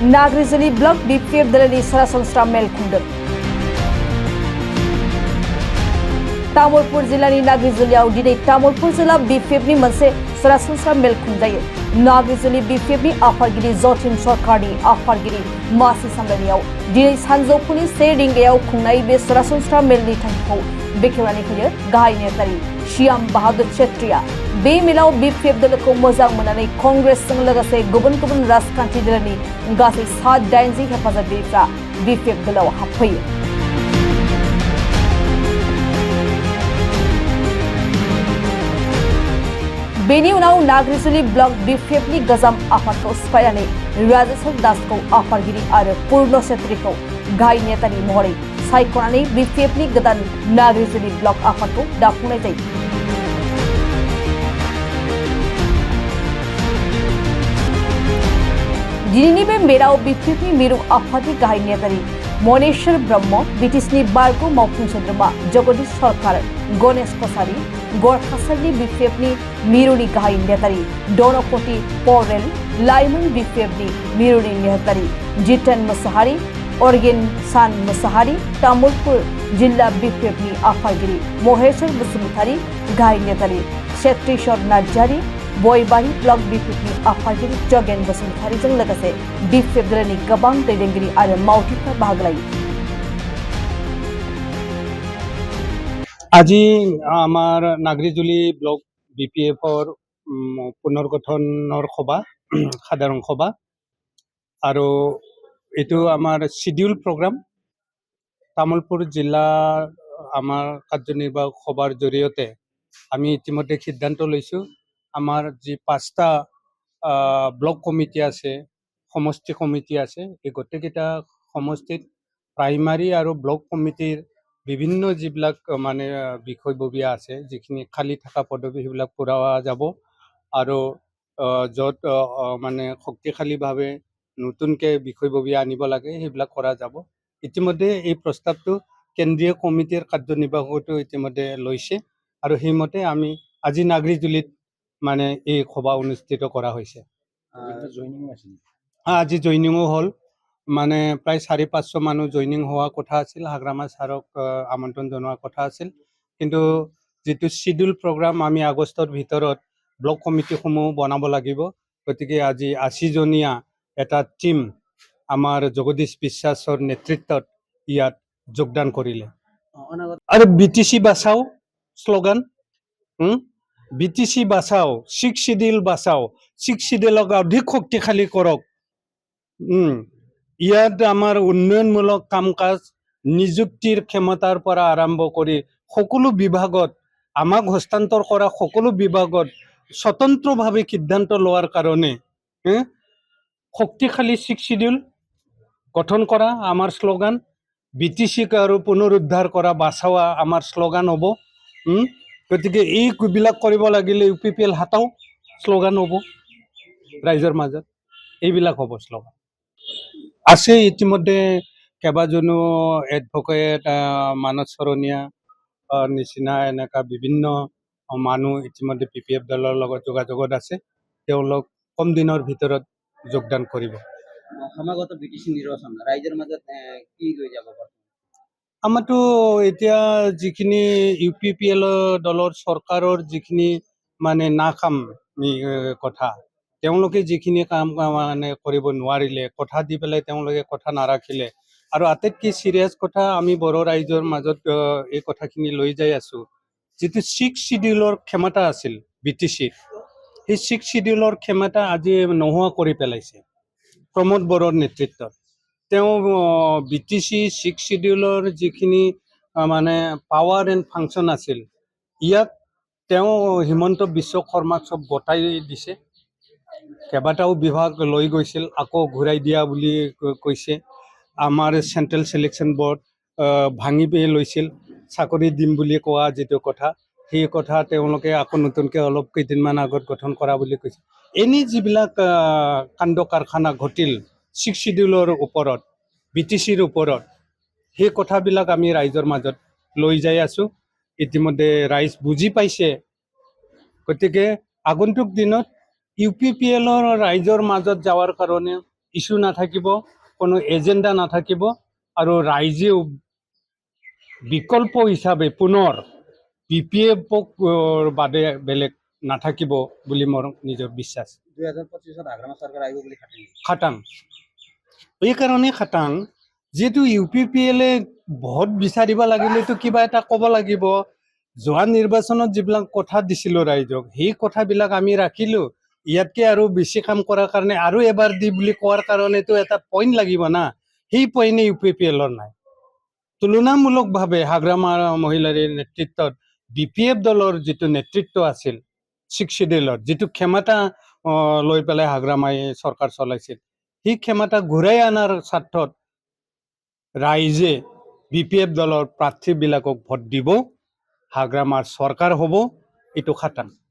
नागरिजुलि block BPF दलनि सरासनस्रा mail खुंदों। Tamulpur जिल्लानि नागरिजुलियाव दिनै तामुलपुर जिल्ला BPFनि मोनसे सरासनस्रा मेल खुंजायो। नागरिजुलि BPFनि आफादगिरि जतिन सरकारनि आफादगिरि मासि सामलायनायाव दिनै सानजौफुनि 1 रिंगायाव खुंनाय बे सरासनस्रा मेलनि थांखिखौ बेखेवनानै होयो गाहाय नेतारि श्याम बाहादुर छेत्रीया। बे मेलाव BPF दलखौ मोजां मोननानै कंग्रेसजों लोगोसे गुबुन गुबुन राजखान्थि दलनि गासै 87 हेफाजाबगिरिफ्रा BPF दलाव हाबफैयो। बेनि उनाव नागरिजुलि ब्लक BPFनि गोजाम आफादखौ सिफायनानै राजेश्वर दासखौ आफादगिरि आरो पूर्ण छेत्रीखौ गाहाय नेतानि महरै सायख'नानै BPFनि गोदान नागरिजुलि ब्लक आफादखौ दाफुंनाय जायो। दिनैनि बे मेलाव BPFनि मिरु आफादनि गाहाय नेतारि मनेश्वर ब्रह्म, BTSनि बारग' मावफुं सोद्रोमा जगदीश सरकार, गणेश कसारी, गरखासारनि BPFनि मिरुनि गाहाय नेतारि डनपति पौरेल, लाइमोन BPFनि मिरुनि नेतारि जितेन मुसाहारि, अर्गेन सान मुसाहारि, तामुलपुर जिल्ला BPFनि आफादगिरि महेश्वर बसुमतारी, गाहाय नेतारि क्षेत्रीश्वर नार्जारी, बयबारि ब्लक BPFनि आफादगिरि जगेन बसुमतारीजों लोगोसे BPF दलनि गोबां दैदेनगिरि आरो मावथिफ्रा बाहागो लायो। আজি আমাৰ নাগৰিজুলি ব্লক BPFৰ পুনৰ্গঠনৰ সভা সাধাৰণ সভা আৰু এইটো আমাৰ শিডিউল প্ৰগ্ৰাম। তামুলপুৰ জিলা আমাৰ কাৰ্যনিৰ্বাহক সভাৰ জৰিয়তে আমি ইতিমধ্যে সিদ্ধান্ত লৈছোঁ আমাৰ যি 5টা ব্লক কমিটি আছে, সমষ্টি কমিটি আছে, এই গোটেইকেইটা সমষ্টিত প্ৰাইমাৰী আৰু ব্লক কমিটিৰ বিভিন্ন যিবিলাক মানে বিষয়ববীয়া আছে, যিখিনি খালী থকা পদবী সেইবিলাক পূৰা যাব আৰু য'ত মানে শক্তিশালীভাৱে নতুনকৈ বিষয়ববীয়া আনিব লাগে সেইবিলাক কৰা যাব। ইতিমধ্যে এই প্ৰস্তাৱটো কেন্দ্ৰীয় কমিটিৰ কাৰ্যনিৰ্বাহকতো ইতিমধ্যে লৈছে আৰু সেইমতে আমি আজি নাগৰিজুলিত মানে এই সভা অনুষ্ঠিত কৰা হৈছে। আজি জইনিঙো হ'ল, মানে প্ৰায় 400-500 মানুহ জইনিং হোৱা কথা আছিল। হাগ্ৰামা ছাৰক আমন্ত্ৰণ জনোৱা কথা আছিল, কিন্তু যিটো শিডিউল প্ৰগ্ৰাম আমি আগষ্টৰ ভিতৰত ব্লক কমিটিসমূহ বনাব লাগিব, গতিকে আজি 80জনীয়া এটা টিম আমাৰ জগদীশ বিশ্বাসৰ নেতৃত্বত ইয়াত যোগদান কৰিলে। আৰু BTC বাচাও শ্লোগান, BTC বাচাও, 6 শিডিউল বাচাও, 6 শিডিউলক অধিক শক্তিশালী কৰক। ইয়াত আমাৰ উন্নয়নমূলক কাম কাজ, নিযুক্তিৰ ক্ষমতাৰ পৰা আৰম্ভ কৰি সকলো বিভাগত আমাক হস্তান্তৰ কৰা সকলো বিভাগত স্বতন্ত্ৰভাৱে সিদ্ধান্ত লোৱাৰ কাৰণে শক্তিশালী 6 শিডিউল গঠন কৰা আমাৰ শ্লোগান। BTCক আৰু পুনৰুদ্ধাৰ কৰা বাচাৱা আমাৰ শ্লোগান হ'ব। গতিকে এইবিলাক কৰিব লাগিলে UPPL হাতাও শ্লোগান হ'ব ৰাইজৰ মাজত, এইবিলাক হ'ব শ্লোগান। আছে ইতিমধ্যে কেইবাজনো এডভকেট, মানস চৰণীয়া নিচিনা এনেকুৱা বিভিন্ন মানুহ ইতিমধ্যে PPF দলৰ লগত যোগাযোগত আছে। তেওঁলোক কম দিনৰ ভিতৰত যোগদান কৰিব। সমাগত BTC নিৰ্বাচন ৰাইজৰ মাজত কি লৈ যাব? আমাৰতো এতিয়া যিখিনি UPPL দলৰ চৰকাৰৰ যিখিনি মানে নাকামি কথা, তেওঁলোকে যিখিনি কাম মানে কৰিব নোৱাৰিলে, কথা দি পেলাই তেওঁলোকে কথা নাৰাখিলে, আৰু আটাইতকৈ চিৰিয়াছ কথা আমি বড়ো ৰাইজৰ মাজত এই কথাখিনি লৈ যাই আছোঁ। যিটো 6 শিডিউলৰ ক্ষমতা আছিল BTCৰ, সেই 6 শিডিউলৰ ক্ষমতা আজি নোহোৱা কৰি পেলাইছে প্ৰমোদ বড়োৰ নেতৃত্বত। তেওঁ BTC 6 শিডিউলৰ যিখিনি মানে পাৱাৰ এণ্ড ফাংচন আছিল, ইয়াক তেওঁ হিমন্ত বিশ্ব শৰ্মাক চব গতাই দিছে। কেইবাটাও বিভাগ লৈ গৈছিল, আকৌ ঘূৰাই দিয়া বুলি কৈছে। আমাৰ চেণ্ট্ৰেল চিলেকশ্যন বৰ্ড ভাঙি লৈছিল, চাকৰি দিম বুলি কোৱা যিটো কথা, সেই কথা তেওঁলোকে আকৌ নতুনকৈ অলপ কেইদিনমান আগত গঠন কৰা বুলি কৈছে। এনে যিবিলাক কাণ্ড কাৰখানা ঘটিল 6 শিডিউলৰ ওপৰত, BTCৰ ওপৰত, সেই কথাবিলাক আমি ৰাইজৰ মাজত লৈ যাই আছোঁ। ইতিমধ্যে ৰাইজ বুজি পাইছে। গতিকে আগন্তুক দিনত UPPLৰ ৰাইজৰ মাজত যাৱাৰ কাৰণে ইস্যু নাথাকিব, কোনো এজেণ্ডা নাথাকিব, আৰু ৰাইজেও বিকল্প হিচাপে পুনৰ BPF বাদে বেলেগ নাথাকিব বুলি মোৰ নিজৰ বিশ্বাস। 2025 হাগ্ৰামা চৰকাৰ আহিব বুলি খাটাং এইকাৰণে খাটাং, যিহেতু UPPL ভোট বিচাৰিব লাগিলেতো কিবা এটা ক'ব লাগিব। যোৱা নিৰ্বাচনত যিবিলাক কথা দিছিলোঁ ৰাইজক, সেই কথাবিলাক আমি ৰাখিলোঁ। ইয়াতকৈ আৰু বেছি কাম কৰাৰ কাৰণে আৰু এবাৰ দি বুলি কোৱাৰ কাৰণেতো এটা পইণ্ট লাগিব না, সেই পইণ্টে UPPL নাই। তুলনামূলকভাৱে হাগ্ৰামা মহিলাৰ নেতৃত্বত BPF দলৰ যিটো নেতৃত্ব আছিল, 6 শিডিউলৰ যিটো ক্ষমতা লৈ পেলাই হাগ্ৰামাই চৰকাৰ চলাইছিল, সেই ক্ষমতা ঘূৰাই অনাৰ স্বাৰ্থত ৰাইজে BPF দলৰ প্ৰাৰ্থীবিলাকক ভোট দিব, হাগ্ৰামাৰ চৰকাৰ হ'ব, এইটো খাটাং।